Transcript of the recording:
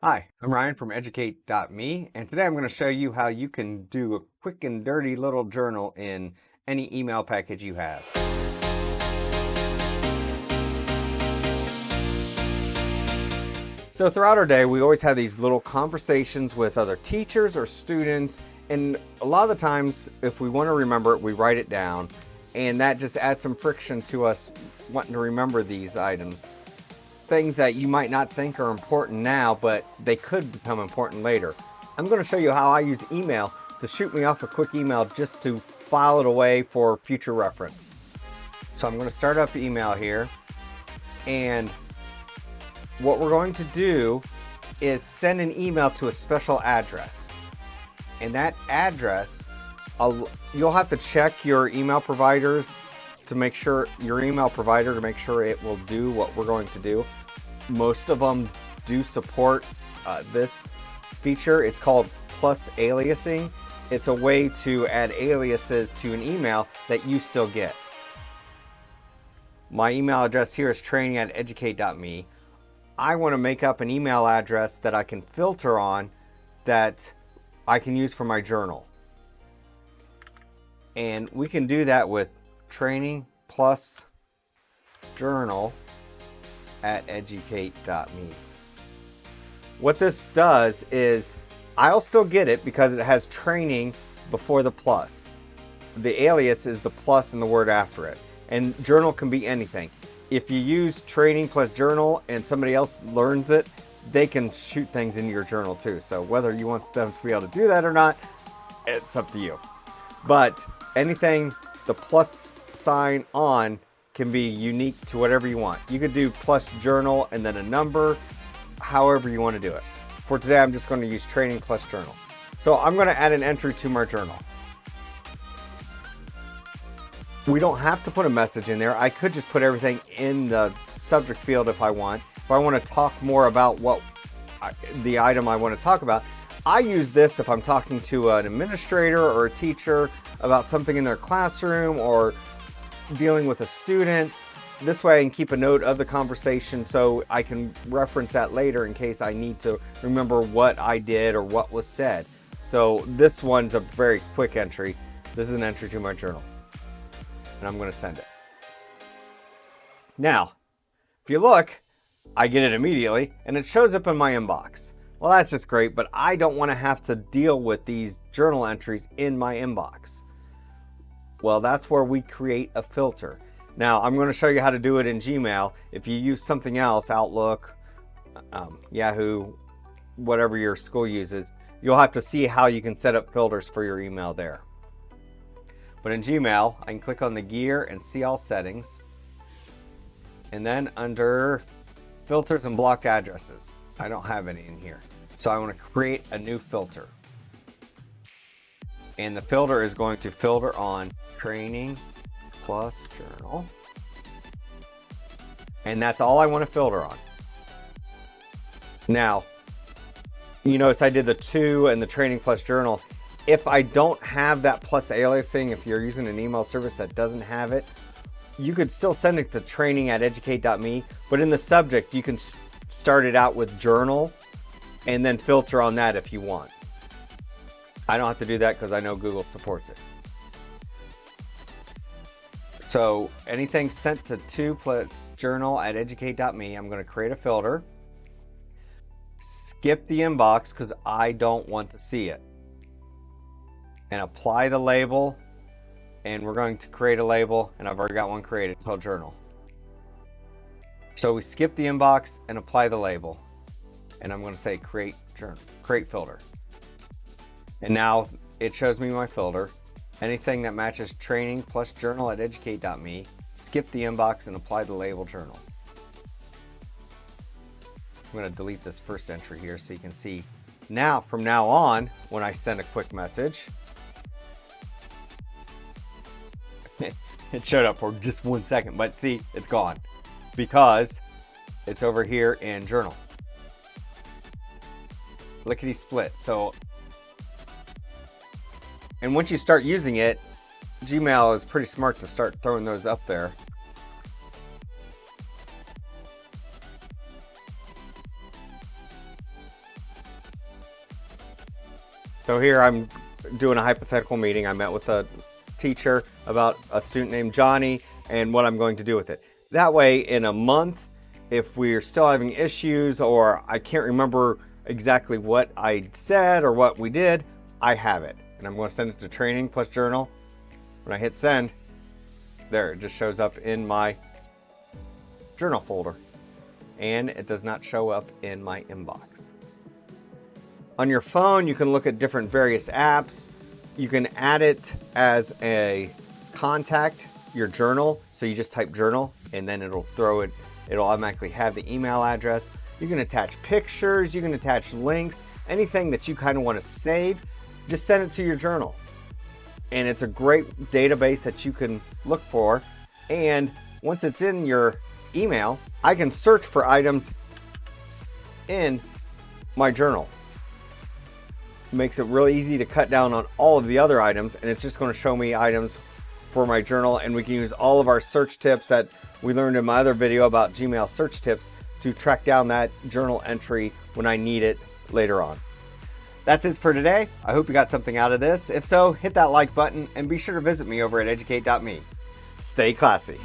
Hi, I'm Ryan from educate.me, and today I'm going to show you how you can do a quick and dirty little journal in any email package you have. So throughout our day, we always have these little conversations with other teachers or students, and a lot of the times, if we want to remember it, we write it down, and that just adds some friction to us wanting to remember these items. Things that you might not think are important now, but they could become important later. I'm going to show you how I use email to shoot me off a quick email just to file it away for future reference. So I'm going to start up email here, and what we're going to do is send an email to a special address. And that address, you'll have to check your email providers to make sure it will do what we're going to do. Most of them do support this feature. It's called plus aliasing. It's a way to add aliases to an email that you still get. My email address here is training@educate.me. I want to make up an email address that I can filter on that I can use for my journal. And we can do that with training plus journal@educate.me. What this does is I'll still get it because it has training before the plus. The alias is the plus and the word after it. And journal can be anything. If you use training plus journal and somebody else learns it, they can shoot things into your journal too. So whether you want them to be able to do that or not, it's up to you. But anything the plus sign on can be unique to whatever you want. You could do plus journal and then a number, however you want to do it. For today, I'm just going to use training plus journal. So I'm going to add an entry to my journal. We don't have to put a message in there. I could just put everything in the subject field if I want. If I want to talk more about the item I want to talk about, I use this if I'm talking to an administrator or a teacher about something in their classroom or dealing with a student. This way I can keep a note of the conversation so I can reference that later in case I need to remember what I did or what was said. So this one's a very quick entry. This is an entry to my journal. And I'm going to send it. Now, if you look, I get it immediately and it shows up in my inbox. Well, that's just great, but I don't want to have to deal with these journal entries in my inbox. Well, that's where we create a filter. Now, I'm going to show you how to do it in Gmail. If you use something else, Outlook, Yahoo, whatever your school uses, you'll have to see how you can set up filters for your email there. But in Gmail, I can click on the gear and see all settings. And then under filters and block addresses, I don't have any in here. So I want to create a new filter. And the filter is going to filter on training plus journal. And that's all I want to filter on. Now, you notice I did the 2 and the training plus journal. If I don't have that plus aliasing, if you're using an email service that doesn't have it, you could still send it to training@educate.me, but in the subject, you can start it out with journal and then filter on that if you want. I don't have to do that because I know Google supports it. So anything sent to plus journal@educate.me, I'm going to create a filter. Skip the inbox because I don't want to see it. And apply the label. And we're going to create a label, and I've already got one created called journal. So we skip the inbox and apply the label. And I'm going to say create journal, create filter. And now it shows me my filter. Anything that matches training plus journal@educate.me, skip the inbox and apply the label journal. I'm going to delete this first entry here so you can see. Now, from now on, when I send a quick message, it showed up for just 1 second, but see, it's gone because it's over here in journal. Lickety split. So, and once you start using it, Gmail is pretty smart to start throwing those up there. So here I'm doing a hypothetical meeting. I met with a teacher about a student named Johnny and what I'm going to do with it. That way, in a month, if we're still having issues or I can't remember exactly what I said or what we did, I have it. And I'm going to send it to training plus journal. When I hit send, there, it just shows up in my journal folder. And it does not show up in my inbox. On your phone, you can look at different various apps. You can add it as a contact, your journal. So you just type journal and then it'll throw it. It'll automatically have the email address. You can attach pictures, you can attach links, anything that you kind of want to save, just send it to your journal. And it's a great database that you can look for. And once it's in your email, I can search for items in my journal. It makes it really easy to cut down on all of the other items, and it's just going to show me items for my journal. And we can use all of our search tips that we learned in my other video about Gmail search tips to track down that journal entry when I need it later on. That's it for today. I hope you got something out of this. If so, hit that like button and be sure to visit me over at educate.me. Stay classy.